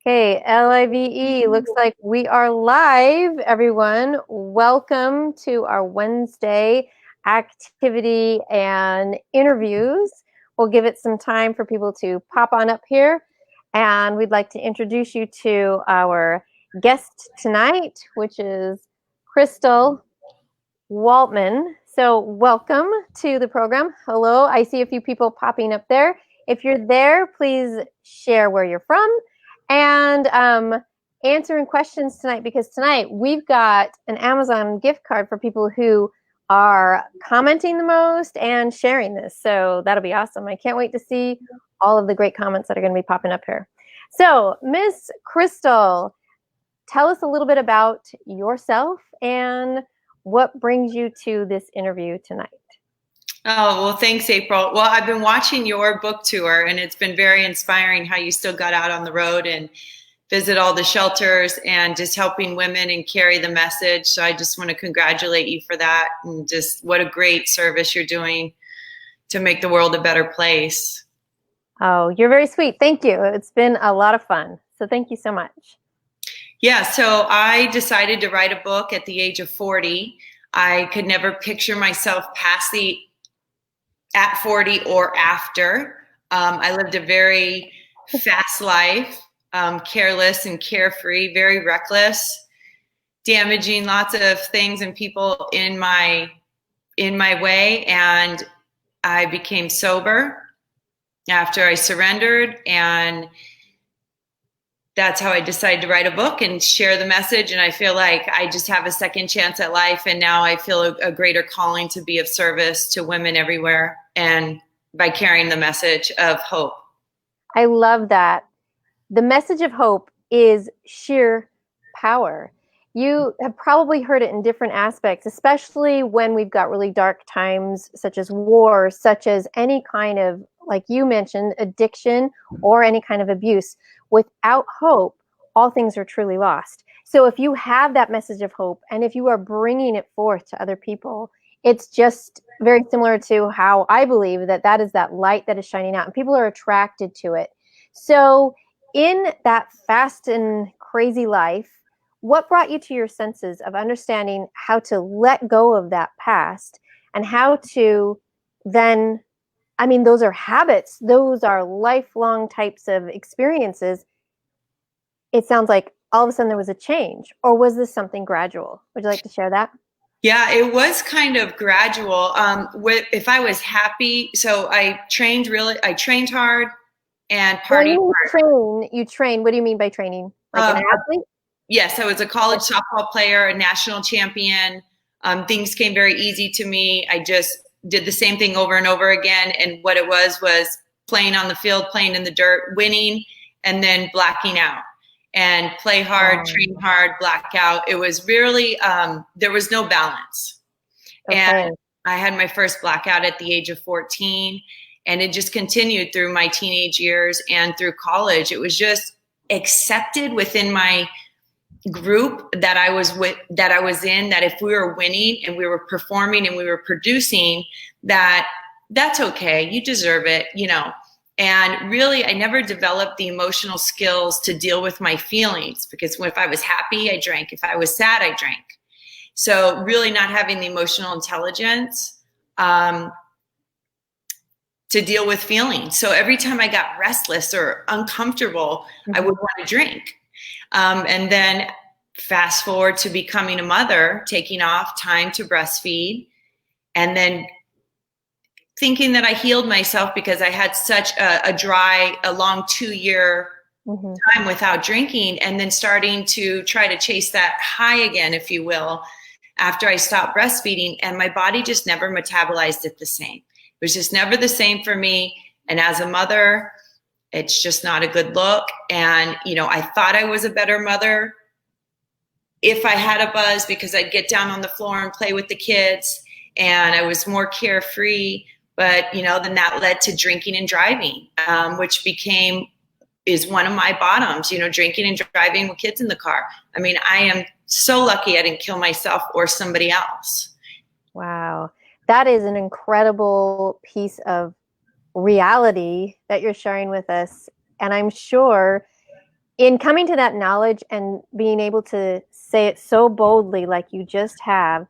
Okay, LIVE. Looks like we are live, everyone. Welcome to our Wednesday activity and interviews. We'll give it some time for people to pop on up here. And we'd like to introduce you to our guest tonight, which is Crystal Waltman. So welcome to the program. Hello, I see a few people popping up there. If you're there, please share where you're from and answering questions tonight, because tonight we've got an Amazon gift card for people who are commenting the most and sharing this. So that'll be awesome. I can't wait to see all of the great comments that are going to be popping up here. So Miss Crystal, tell us a little bit about yourself and what brings you to this interview tonight. Oh, well, thanks, April. Well, I've been watching your book tour, and it's been very inspiring how you still got out on the road and visit all the shelters and just helping women and carry the message. So I just want to congratulate you for that, and just what a great service you're doing to make the world a better place. Oh, you're very sweet. Thank you. It's been a lot of fun. So thank you so much. Yeah, so I decided to write a book at the age of 40. I could never picture myself at 40 or after. I lived a very fast life, careless and carefree, very reckless, damaging lots of things and people in my way. And I became sober after I surrendered, and that's how I decided to write a book and share the message. And I feel like I just have a second chance at life. And now I feel a greater calling to be of service to women everywhere, and by carrying the message of hope. I love that. The message of hope is sheer power. You have probably heard it in different aspects, especially when we've got really dark times, such as war, such as any kind of, like you mentioned, addiction or any kind of abuse. Without hope, all things are truly lost. So if you have that message of hope, and if you are bringing it forth to other people, it's just very similar to how I believe that is that light that is shining out, and people are attracted to it. So in that fast and crazy life, what brought you to your senses of understanding how to let go of that past and how to then, I mean, those are habits, those are lifelong types of experiences. It sounds like all of a sudden there was a change, or was this something gradual? Would you like to share that? Yeah, it was kind of gradual. If I was happy, so I trained hard and partied hard. You train. What do you mean by training? Like an athlete? Yes, I was a college softball player, a national champion. Things came very easy to me. I just did the same thing over and over again. And what it was playing on the field, playing in the dirt, winning, and then blacking out. And play hard, train hard, black out. It was really, there was no balance. Okay. And I had my first blackout at the age of 14. And it just continued through my teenage years and through college. It was just accepted within my group that I was in, that if we were winning and we were performing and we were producing, that's okay. You deserve it, you know. And really, I never developed the emotional skills to deal with my feelings, because if I was happy, I drank. If I was sad, I drank. So really not having the emotional intelligence to deal with feelings. So every time I got restless or uncomfortable, I would want to drink. And then fast forward to becoming a mother, taking off time to breastfeed, and then thinking that I healed myself because I had such a long 2-year time without drinking, and then starting to try to chase that high again, if you will, after I stopped breastfeeding, and my body just never metabolized it the same. It was just never the same for me. And as a mother, it's just not a good look. And, you know, I thought I was a better mother if I had a buzz, because I'd get down on the floor and play with the kids, and I was more carefree. But, you know, then that led to drinking and driving, which is one of my bottoms, you know, drinking and driving with kids in the car. I mean, I am so lucky I didn't kill myself or somebody else. Wow. That is an incredible piece of reality that you're sharing with us. And I'm sure in coming to that knowledge and being able to say it so boldly like you just have,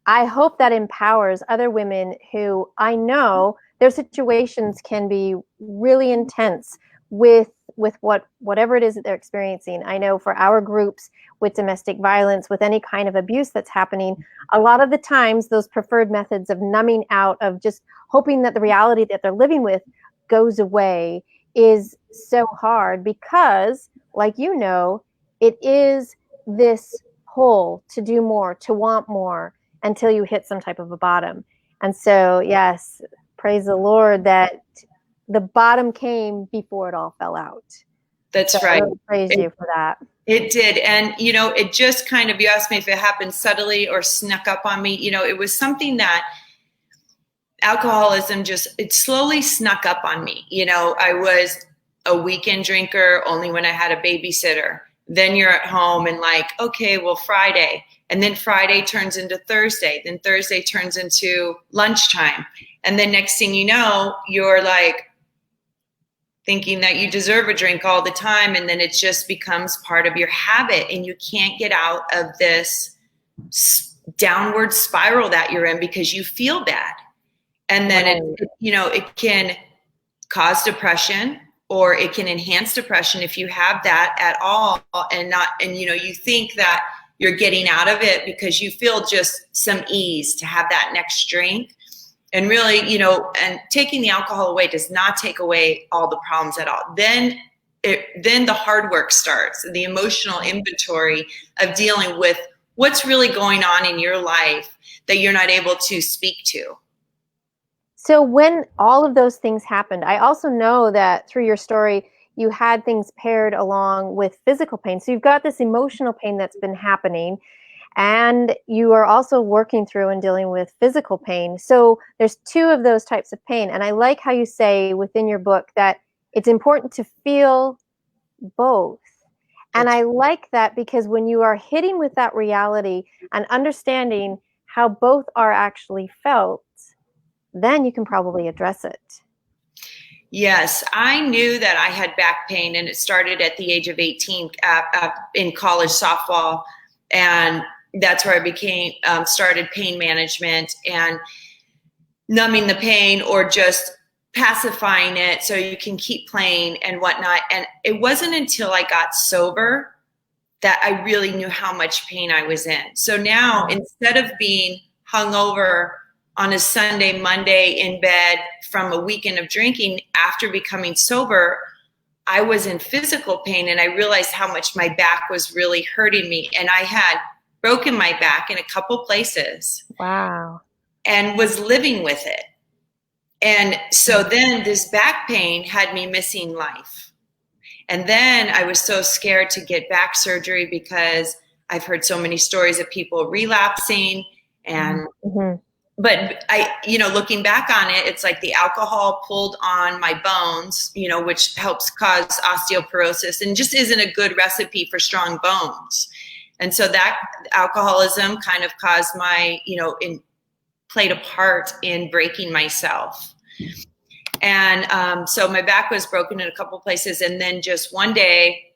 I hope that empowers other women who I know their situations can be really intense with whatever it is that they're experiencing. I know for our groups with domestic violence, with any kind of abuse that's happening, a lot of the times those preferred methods of numbing out, of just hoping that the reality that they're living with goes away, is so hard because, like you know, it is this pull to do more, to want more, until you hit some type of a bottom. And so, yes, praise the Lord that the bottom came before it all fell out. That's so right. I really praise you for that. It did. And, you know, it just kind of, you asked me if it happened subtly or snuck up on me. You know, it was something that alcoholism just, it slowly snuck up on me. You know, I was a weekend drinker only when I had a babysitter. Then you're at home and like, okay, well, Friday. And then Friday turns into Thursday. Then Thursday turns into lunchtime. And then next thing you know, you're like thinking that you deserve a drink all the time. And then it just becomes part of your habit. And you can't get out of this downward spiral that you're in because you feel bad. And then, it can cause depression, or it can enhance depression if you have that at all. And you think that you're getting out of it because you feel just some ease to have that next drink. And really, and taking the alcohol away does not take away all the problems at all. Then the hard work starts, the emotional inventory of dealing with what's really going on in your life that you're not able to speak to. So when all of those things happened, I also know that through your story, you had things paired along with physical pain. So you've got this emotional pain that's been happening, and you are also working through and dealing with physical pain. So there's two of those types of pain. And I like how you say within your book that it's important to feel both. And I like that because when you are hitting with that reality and understanding how both are actually felt, then you can probably address it. Yes, I knew that I had back pain, and it started at the age of 18 in college softball. And that's where I started pain management and numbing the pain, or just pacifying it so you can keep playing and whatnot. And it wasn't until I got sober that I really knew how much pain I was in. So now, instead of being hungover on a Sunday, Monday in bed from a weekend of drinking, after becoming sober, I was in physical pain, and I realized how much my back was really hurting me. And I had broken my back in a couple places. Wow. And was living with it. And so then this back pain had me missing life. And then I was so scared to get back surgery because I've heard so many stories of people relapsing. And but looking back on it, it's like the alcohol pulled on my bones, which helps cause osteoporosis and just isn't a good recipe for strong bones. And so that alcoholism kind of caused my, played a part in breaking myself. And so my back was broken in a couple places. And then just one day,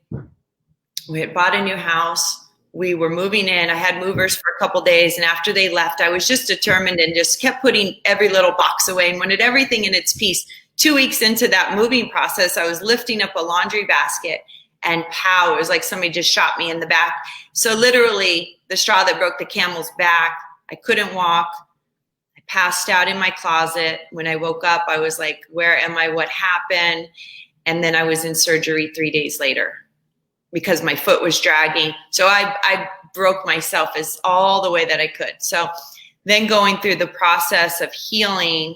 we had bought a new house. We were moving in. I had movers for a couple days. And after they left, I was just determined and just kept putting every little box away and wanted everything in its piece. 2 weeks into that moving process, I was lifting up a laundry basket, and pow, it was like somebody just shot me in the back. So literally the straw that broke the camel's back. I couldn't walk. I passed out in my closet. When I woke up, I was like, where am I? What happened? And then I was in surgery 3 days later because my foot was dragging. So I broke myself as all the way that I could. So then going through the process of healing,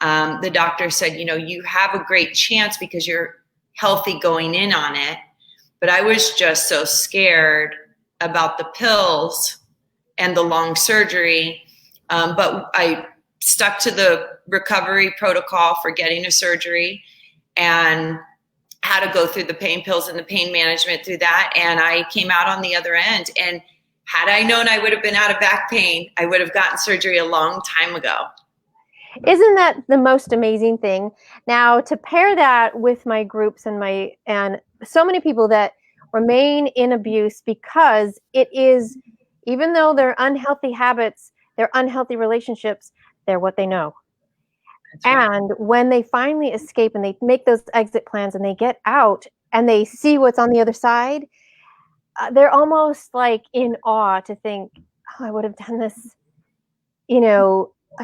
the doctor said, you have a great chance because you're healthy going in on it. But I was just so scared about the pills and the long surgery. But I stuck to the recovery protocol for getting a surgery and how to go through the pain pills and the pain management through that. And I came out on the other end. And had I known I would have been out of back pain, I would have gotten surgery a long time ago. Isn't that the most amazing thing? Now, to pair that with my groups and so many people that remain in abuse because it is, even though they're unhealthy habits, they're unhealthy relationships, they're what they know. Right. And when they finally escape and they make those exit plans and they get out and they see what's on the other side, they're almost like in awe to think, oh, I would have done this,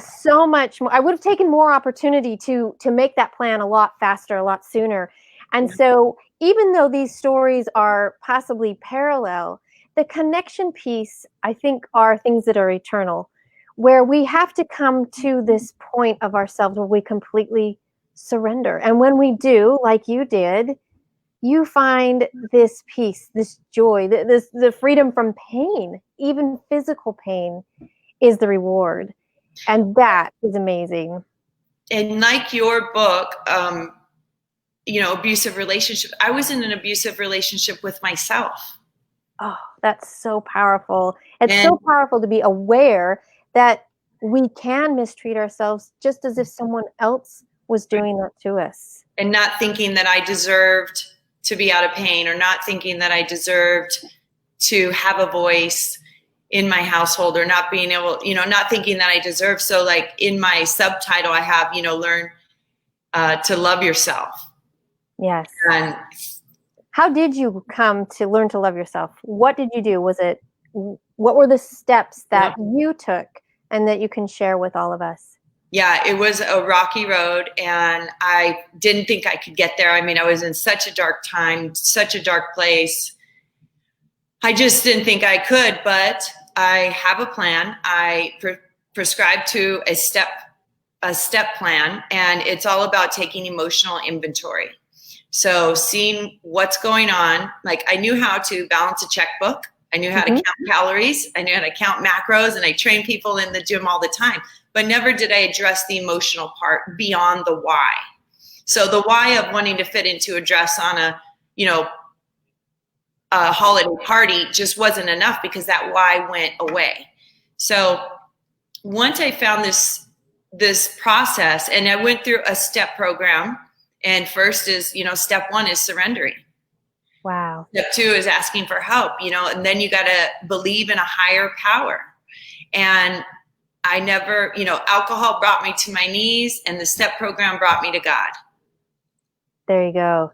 so much more. I would have taken more opportunity to make that plan a lot faster, a lot sooner. And so even though these stories are possibly parallel, the connection piece, I think, are things that are eternal, where we have to come to this point of ourselves where we completely surrender. And when we do, like you did, you find this peace, this joy, the freedom from pain, even physical pain is the reward. And that is amazing. And like your book, abusive relationship, I was in an abusive relationship with myself. Oh, that's so powerful. It's so powerful to be aware that we can mistreat ourselves just as if someone else was doing that to us. And not thinking that I deserved to be out of pain, or not thinking that I deserved to have a voice in my household, or not being able, not thinking that I deserve. So like in my subtitle, I have, learn to love yourself. Yes. And how did you come to learn to love yourself? What did you do? What were the steps that you took and that you can share with all of us? Yeah, it was a rocky road, and I didn't think I could get there. I mean, I was in such a dark time, such a dark place. I just didn't think I could, but I have a plan. I prescribe to a step plan, and it's all about taking emotional inventory. So seeing what's going on, like I knew how to balance a checkbook. I knew how to count calories. I knew how to count macros, and I train people in the gym all the time, but never did I address the emotional part beyond the why. So the why of wanting to fit into a dress on a holiday party just wasn't enough, because that why went away. So once I found this process, and I went through a step program, and first is, step one is surrendering. Wow. Step two is asking for help, and then you got to believe in a higher power. And I never, alcohol brought me to my knees, and the step program brought me to God. There you go.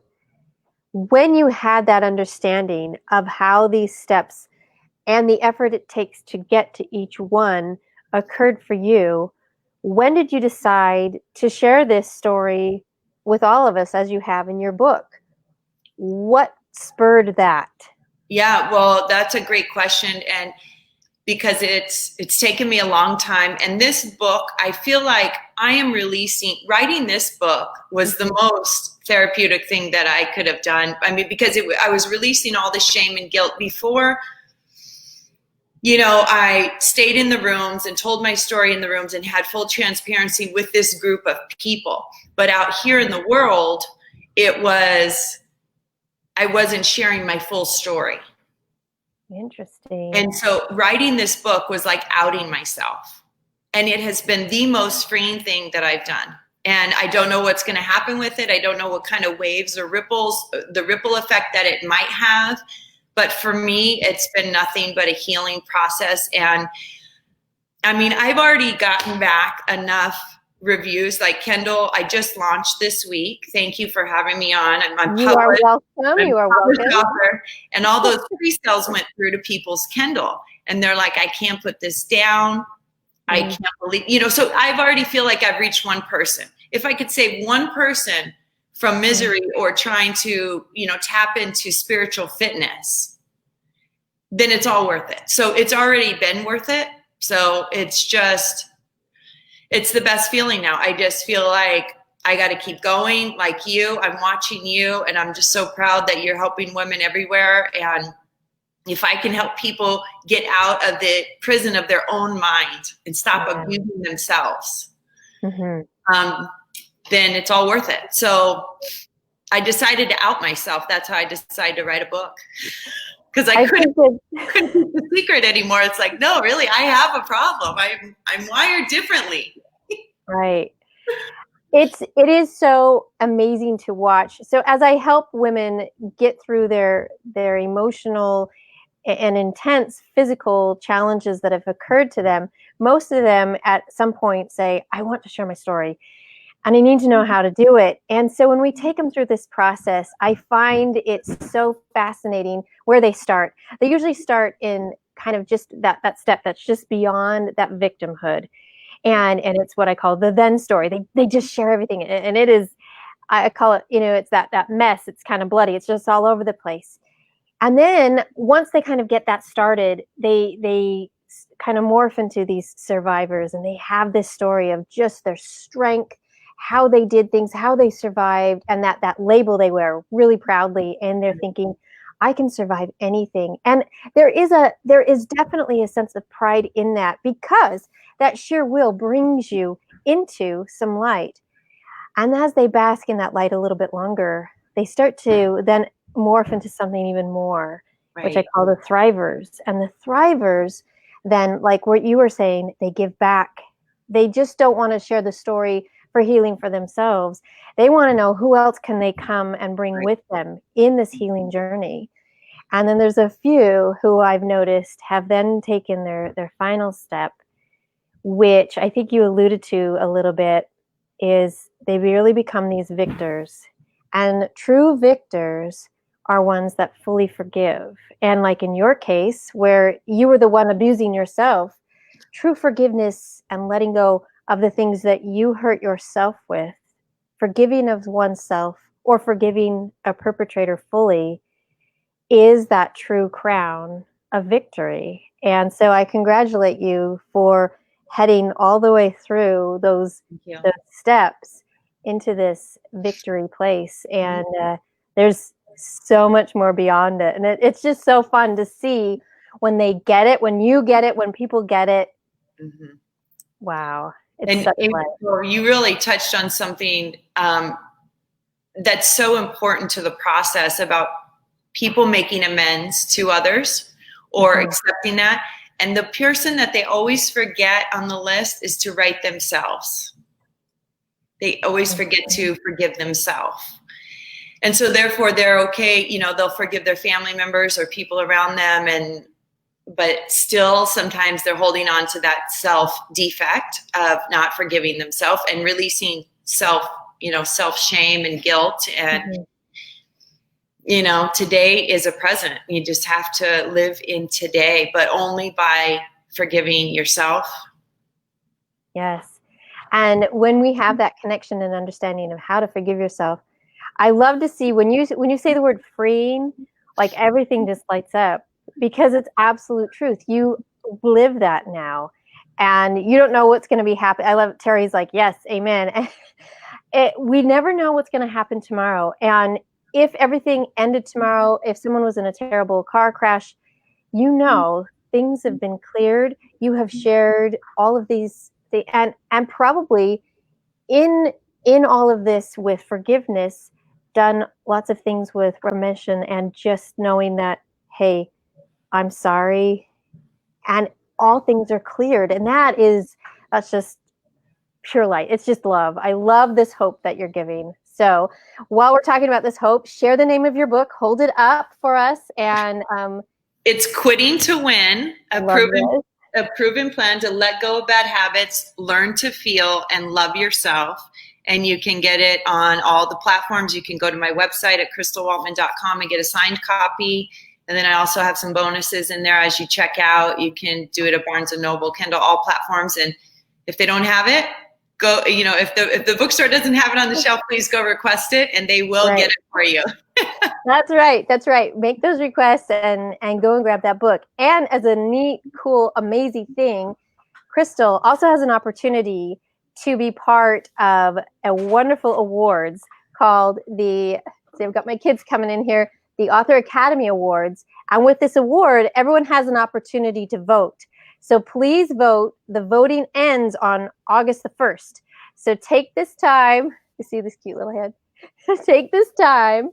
When you had that understanding of how these steps and the effort it takes to get to each one occurred for you, when did you decide to share this story with all of us as you have in your book? What spurred that? Yeah, well, that's a great question. And because it's taken me a long time. And this book, I feel like I am writing this book was the most therapeutic thing that I could have done. I mean, because I was releasing all the shame and guilt before. I stayed in the rooms and told my story in the rooms and had full transparency with this group of people. But out here in the world, I wasn't sharing my full story. Interesting. And so writing this book was like outing myself. And it has been the most freeing thing that I've done. And I don't know what's going to happen with it. I don't know what kind of waves or ripples, the ripple effect that it might have. But for me, it's been nothing but a healing process. And I mean, I've already gotten back enough reviews. Like Kendall, I just launched this week. Thank you for having me on. You are welcome. You are welcome. And all those pre-sales went through to people's Kindle. And they're like, I can't put this down. I can't believe, so I've already feel like I've reached one person. If I could save one person from misery or trying to, tap into spiritual fitness, then it's all worth it. So it's already been worth it. So it's the best feeling now. I just feel like I got to keep going like you. I'm watching you, and I'm just so proud that you're helping women everywhere. And if I can help people get out of the prison of their own mind and stop abusing themselves, then it's all worth it. So I decided to out myself. That's how I decided to write a book. Because I couldn't keep the secret anymore. It's like, no, really, I have a problem. I'm wired differently. Right. it is so amazing to watch. So as I help women get through their emotional and intense physical challenges that have occurred to them, most of them at some point say, I want to share my story and I need to know how to do it. And so when we take them through this process, I find it's so fascinating where they start. They usually start in kind of just that step that's just beyond that victimhood. And it's what I call the then story. They just share everything. And it is, I call it, it's that mess. It's kind of bloody. It's just all over the place. And then once they kind of get that started, they kind of morph into these survivors, and they have this story of just their strength, how they did things, how they survived, and that label they wear really proudly. And they're thinking, I can survive anything. And there is definitely a sense of pride in that, because that sheer will brings you into some light. And as they bask in that light a little bit longer, they start to then morph into something even more, which I Right. call the thrivers. And the thrivers then, like what you were saying, they give back. They just don't want to share the story for healing for themselves. They want to know who else can they come and bring Right. with them in this healing journey. And then there's a few who I've noticed have then taken their final step, which I think you alluded to a little bit, is they really become these victors. And true victors are ones that fully forgive. And like in your case, where you were the one abusing yourself, true forgiveness and letting go of the things that you hurt yourself with, forgiving of oneself or forgiving a perpetrator fully, is that true crown of victory. And so I congratulate you for heading all the way through those steps into this victory place. And there's so much more beyond it. And it's just so fun to see when they get it, when you get it, when people get it. Mm-hmm. Wow. It's And such light. you really touched on something that's so important to the process about people making amends to others or accepting that. And the person that they always forget on the list is to write themselves. They always forget to forgive themselves. And so therefore they're okay, they'll forgive their family members or people around them, but still sometimes they're holding on to that self defect of not forgiving themselves and releasing self shame and guilt. And today is a present. You just have to live in today, but only by forgiving yourself. Yes. And when we have that connection and understanding of how to forgive yourself, I love to see when you say the word freeing, like everything just lights up, because it's absolute truth. You live that now, and you don't know what's going to be happening. I love Terry's like, yes, amen. We never know what's going to happen tomorrow. And if everything ended tomorrow, if someone was in a terrible car crash, things have been cleared. You have shared all of these things, and probably in all of this with forgiveness, done lots of things with remission and just knowing that, hey, I'm sorry, and all things are cleared. And that's just pure light. It's just love. I love this hope that you're giving. So while we're talking about this hope, share the name of your book, hold it up for us. And it's Quitting to Win, a proven plan to let go of bad habits, learn to feel, and love yourself. And you can get it on all the platforms. You can go to my website at crystalwaltman.com and get a signed copy. And then I also have some bonuses in there as you check out. You can do it at Barnes & Noble, Kindle, all platforms. And if they don't have it, go, if the bookstore doesn't have it on the shelf, please go request it and they will get it for you. That's right. That's right. Make those requests and go and grab that book. And as a neat, cool, amazing thing, Crystal also has an opportunity to be part of a wonderful awards called I've got my kids coming in here, the Author Academy Awards. And with this award, everyone has an opportunity to vote. So please vote. The voting ends on August the 1st. So take this time. You see this cute little head? Take this time.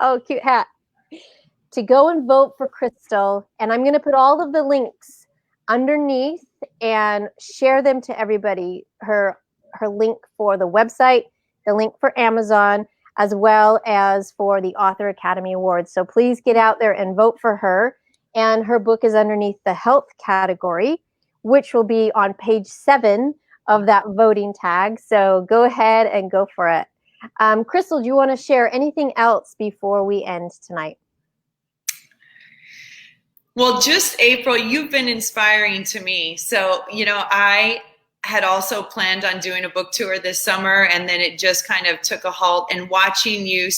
Oh, cute hat. To go and vote for Crystal. And I'm going to put all of the links underneath and share them to everybody. Her her link for the website, the link for Amazon, as well as for the Author Academy Awards. So please get out there and vote for her. And her book is underneath the health category, which will be on page 7 of that voting tag. So go ahead and go for it. Crystal, do you want to share anything else before we end tonight? Well, just April, you've been inspiring to me. So, I had also planned on doing a book tour this summer, and then it just kind of took a halt. And watching you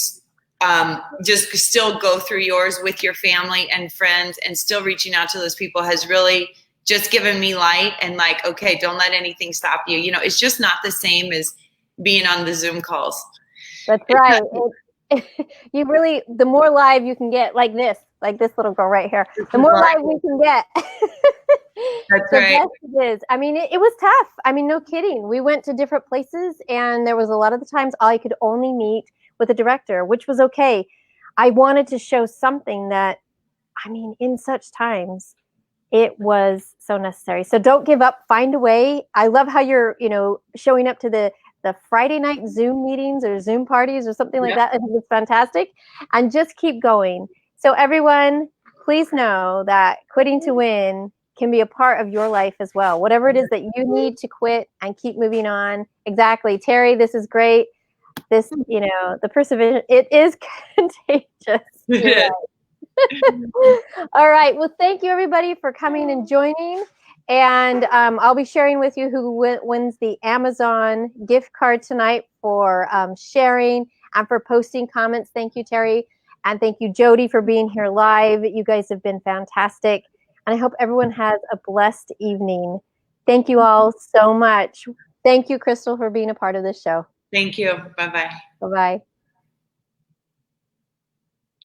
just still go through yours with your family and friends and still reaching out to those people has really just given me light and like, okay, don't let anything stop you. It's just not the same as being on the Zoom calls. That's right. You really, the more live you can get, like this little girl right here, the more live we can get. That's the right. best it is. I mean, it was tough. I mean, no kidding. We went to different places, and there was a lot of the times I could only meet with a director, which was okay. I wanted to show something that, I mean, in such times, it was so necessary. So don't give up. Find a way. I love how you're, showing up to the Friday night Zoom meetings or Zoom parties or something like that. I think it's fantastic. And just keep going. So everyone, please know that Quitting to Win can be a part of your life as well. Whatever it is that you need to quit and keep moving on. Exactly. Terry, this is great. This, the perseverance, it is contagious. It is. All right. Well, thank you everybody for coming and joining. And I'll be sharing with you who wins the Amazon gift card tonight for sharing and for posting comments. Thank you, Terry. And thank you, Jody, for being here live. You guys have been fantastic. And I hope everyone has a blessed evening. Thank you all so much. Thank you, Crystal, for being a part of this show. Thank you. Bye-bye. Bye-bye.